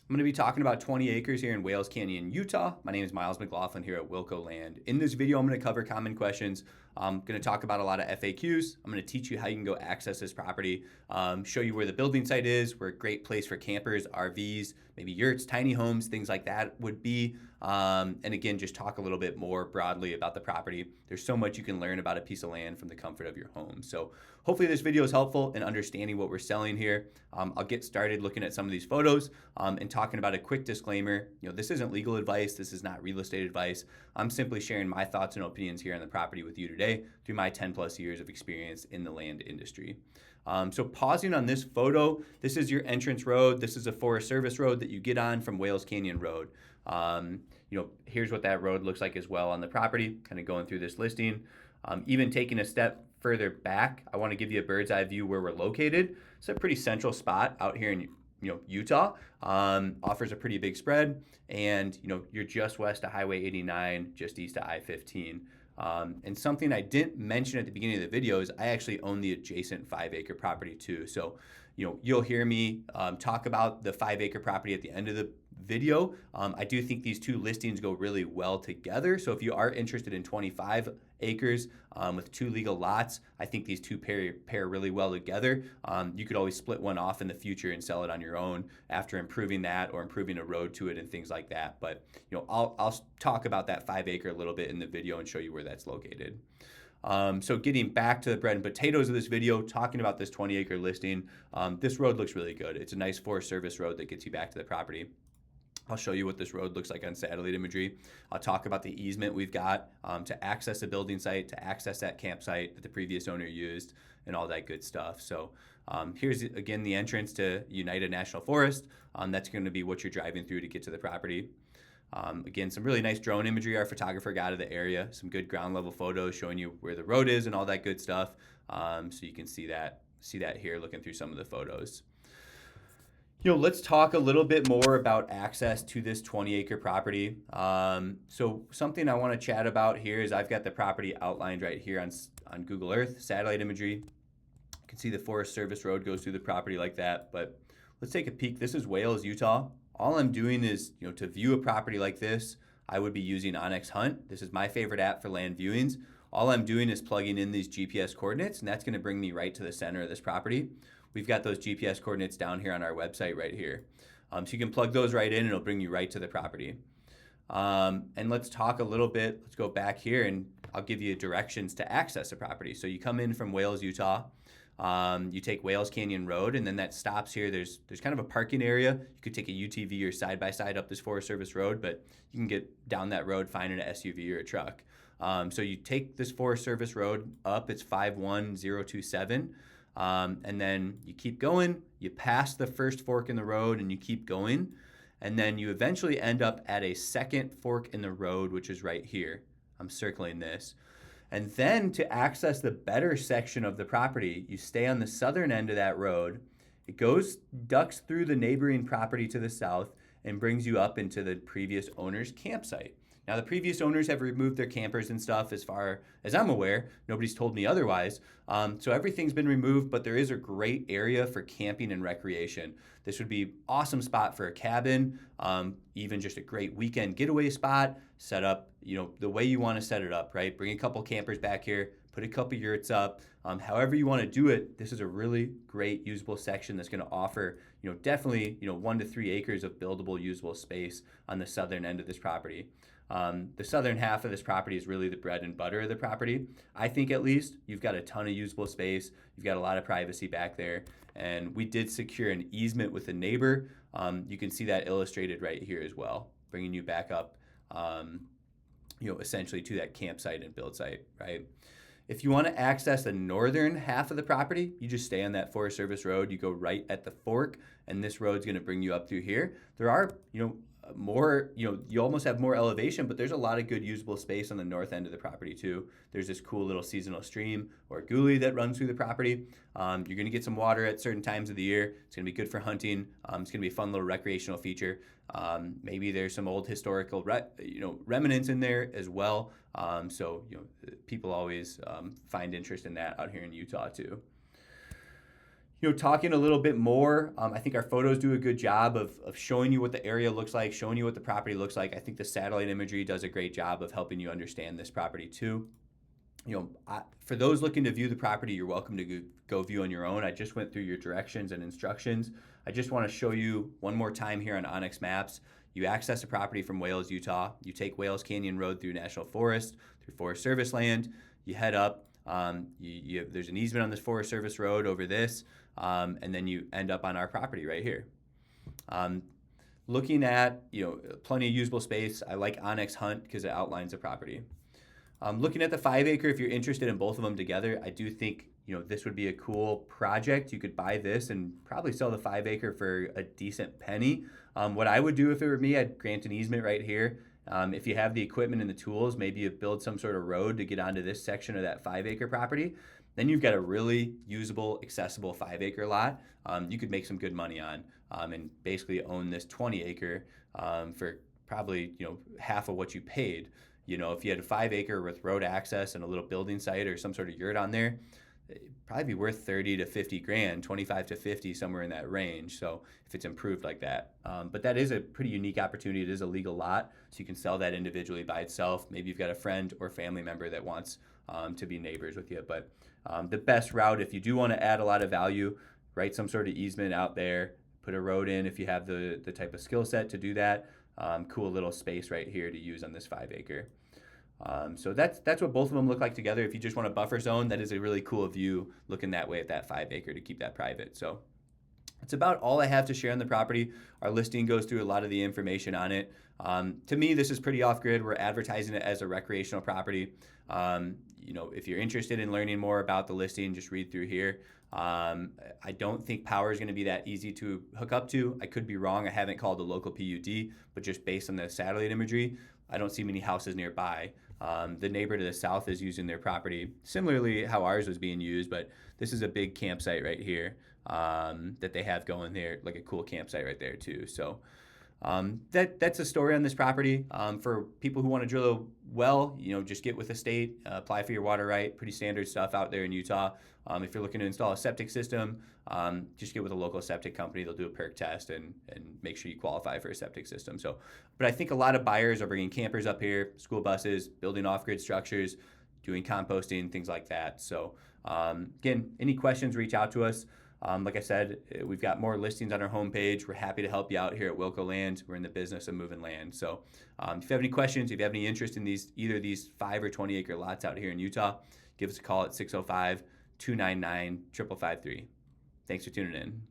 I'm going to be talking about 20 acres here in Wales Canyon, Utah. My name is McLaughlin here at Wilco Land. In this video, I'm going to cover common questions. I'm going to talk about a lot of FAQs. I'm going to teach you how you can go access this property, show you where the building site is, where a great place for campers, RVs, maybe yurts, tiny homes, things like that would be. And again, just talk a little bit more broadly about the property. There's so much you can learn about a piece of land from the comfort of your home. So hopefully this video is helpful in understanding what we're selling here. I'll get started looking at some of these photos and talking about a quick disclaimer. This isn't legal advice. This is not real estate advice. I'm simply sharing my thoughts and opinions here on the property with you today through my 10 plus years of experience in the land industry. So pausing on this photo, this is your entrance road. This is a Forest Service road that you get on from Wales Canyon Road. Here's what that road looks like as well on the property, kind of going through this listing. Even taking a step further back, I want to give you a bird's eye view where we're located. It's a pretty central spot out here in Utah. Offers a pretty big spread, and you're just west of Highway 89, just east of I-15. And something I didn't mention at the beginning of the video is I actually own the adjacent 5-acre property too. So you'll hear me talk about the 5-acre property at the end of the video. I do think these two listings go really well together. So if you are interested in 25 acres with 2 legal lots, I think these two pair really well together. You could always split one off in the future and sell it on your own after improving that or improving a road to it and things like that. But I'll talk about that 5-acre a little bit in the video and show you where that's located. So getting back to the bread and potatoes of this video, talking about this 20-acre listing, this road looks really good. It's a nice Forest Service road that gets you back to the property. I'll show you what this road looks like on satellite imagery. I'll talk about the easement we've got to access the building site, to access that campsite that the previous owner used, and all that good stuff. So here's, again, the entrance to United National Forest. That's going to be what you're driving through to get to the property. Again, some really nice drone imagery our photographer got of the area, some good ground level photos showing you where the road is and all that good stuff. So you can see that here looking through some of the photos. Let's talk a little bit more about access to this 20-acre property. So something I want to chat about here is I've got the property outlined right here on Google Earth, satellite imagery. You can see the Forest Service road goes through the property like that, but let's take a peek. This is Wales, Utah. All I'm doing is, to view a property like this, I would be using Onyx Hunt. This is my favorite app for land viewings. All I'm doing is plugging in these GPS coordinates, and that's going to bring me right to the center of this property. We've got those GPS coordinates down here on our website right here. So you can plug those right in and it'll bring you right to the property. And let's talk a little bit, let's go back here and I'll give you directions to access the property. So you come in from Wales, Utah, you take Wales Canyon Road, and then that stops here. There's kind of a parking area. You could take a UTV or side-by-side up this Forest Service road, but you can get down that road fine in an SUV or a truck. So you take this Forest Service road up, it's 51027. And then you keep going, you pass the first fork in the road and you keep going. And then you eventually end up at a second fork in the road, which is right here. I'm circling this. And then to access the better section of the property, you stay on the southern end of that road. It ducks through the neighboring property to the south and brings you up into the previous owner's campsite. Now, the previous owners have removed their campers and stuff as far as I'm aware. Nobody's told me otherwise. So everything's been removed, but there is a great area for camping and recreation. This would be an awesome spot for a cabin, even just a great weekend getaway spot. Set up, the way you want to set it up, right? Bring a couple campers back here, put a couple yurts up. However you want to do it, this is a really great usable section that's going to offer, definitely, 1 to 3 acres of buildable, usable space on the southern end of this property. The southern half of this property is really the bread and butter of the property. I think at least you've got a ton of usable space. You've got a lot of privacy back there. And we did secure an easement with a neighbor. You can see that illustrated right here as well, bringing you back up, essentially to that campsite and build site, right? If you want to access the northern half of the property, you just stay on that Forest Service road. You go right at the fork, and this road's going to bring you up through here. There are, more, you almost have more elevation, but there's a lot of good usable space on the north end of the property too. There's this cool little seasonal stream or gully that runs through the property. You're going to get some water at certain times of the year. It's going to be good for hunting. It's going to be a fun little recreational feature. Maybe there's some old historical, remnants in there as well. So people always find interest in that out here in Utah too. Talking a little bit more, I think our photos do a good job of showing you what the area looks like, showing you what the property looks like. I think the satellite imagery does a great job of helping you understand this property too. For those looking to view the property, you're welcome to go view on your own. I just went through your directions and instructions. I just want to show you one more time here on Onyx Maps. You access the property from Wales, Utah. You take Wales Canyon Road through National Forest, through Forest Service land. You head up. There's an easement on this Forest Service road over this, and then you end up on our property right here. Looking at plenty of usable space. I like Onyx Hunt because it outlines the property. Looking at the 5-acre, if you're interested in both of them together, I do think this would be a cool project. You could buy this and probably sell the 5-acre for a decent penny. What I would do if it were me, I'd grant an easement right here. If you have the equipment and the tools, maybe you build some sort of road to get onto this section of that 5-acre property. Then you've got a really usable, accessible 5-acre lot you could make some good money on and basically own this 20-acre for probably half of what you paid. If you had a 5-acre with road access and a little building site or some sort of yurt on there, it'd probably be worth 30 to 50 grand, 25 to 50, somewhere in that range. So if it's improved like that, but that is a pretty unique opportunity. It is a legal lot, so you can sell that individually by itself. Maybe you've got a friend or family member that wants to be neighbors with you. But the best route, if you do want to add a lot of value, write some sort of easement out there, put a road in if you have the type of skill set to do that. Cool little space right here to use on this 5-acre. So that's what both of them look like together. If you just want a buffer zone, that is a really cool view looking that way at that 5-acre to keep that private. So that's about all I have to share on the property. Our listing goes through a lot of the information on it. To me, this is pretty off-grid. We're advertising it as a recreational property. If you're interested in learning more about the listing, just read through here. I don't think power is going to be that easy to hook up to. I could be wrong. I haven't called the local PUD, but just based on the satellite imagery, I don't see many houses nearby. The neighbor to the south is using their property similarly how ours was being used, but this is a big campsite right here that they have going there, like a cool campsite right there too. So that's a story on this property. For people who want to drill a well, just get with the state, apply for your water right. Pretty standard stuff out there in Utah. If you're looking to install a septic system, just get with a local septic company. They'll do a perk test and make sure you qualify for a septic system. But I think a lot of buyers are bringing campers up here, school buses, building off-grid structures, doing composting, things like that. So again, any questions, reach out to us. Like I said, we've got more listings on our homepage. We're happy to help you out here at Wilco Land. We're in the business of moving land. So if you have any questions, if you have any interest in either these 5 or 20-acre lots out here in Utah, give us a call at 605-299-5553. Thanks for tuning in.